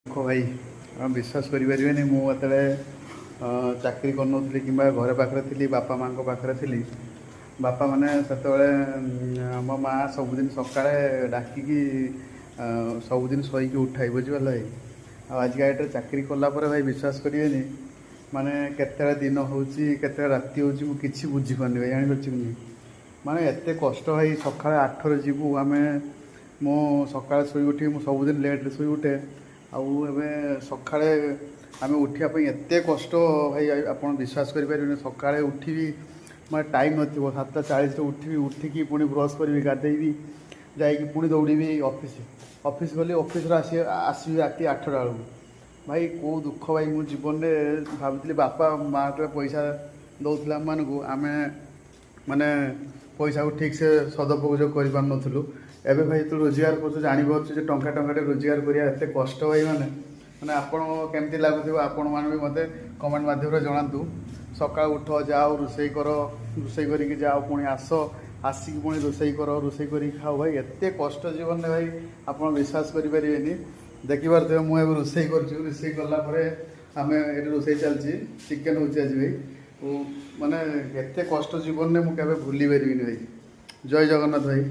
देखो भाई आप विश्वास करें मुझे चाकरी कर कि घर पाखे थी बापा माँ पाखे थी बापा मैंने से मो माँ सबुदिन सका डाकिकी सबुदिन शोक उठाई बुझीपाल भाई आज डेट चाकरी कलापर भाई विश्वास करें माने केते दिन होते राति हो बुझीपारे भाई जापर कि नहीं माने एत कष्ट भाई सका 8 जीवु आम मो सका शोई उठी सबुदिन लेट्रे शोई उठे आवे सका आम उठापी एत कष्ट भाई आप विश्वास करें सका उठी मैं टाइम नथो 7:40 उठी उठिकी पुणी ब्रश करी गाधेबी जाकि पुणी दौड़ी ऑफिस गली ऑफिस आसबि राति 8टा बेलू भाई कौ दुख भाई मो जीवन में भावुली बापा माँ तो पैसा दौला मानू आम माने पैसा को ठीक से सदुपयोग कर पार नथुलु एवं भाई तो रोजगार कर जापारे टंका टंका रोजगार करते कष्ट भाई मैंने आपण केमती लगुव आपण मैंने भी मत कमेंट मध्यम जनातु सका उठ जाओ रोसे कर रोसे करके जाओ पुणी आस आसिक पुणी रोसे कर रोसे कर खाओ भाई एत कष्ट जीवन में भाई आप विश्वास करें देखिपारे मुझे रोसे कर कलापर आम ये रोसे चलती चिकेन हो आज भाई माने एत कष्ट जीवन में मुझे भूली पारि भाई जय जगन्नाथ भाई।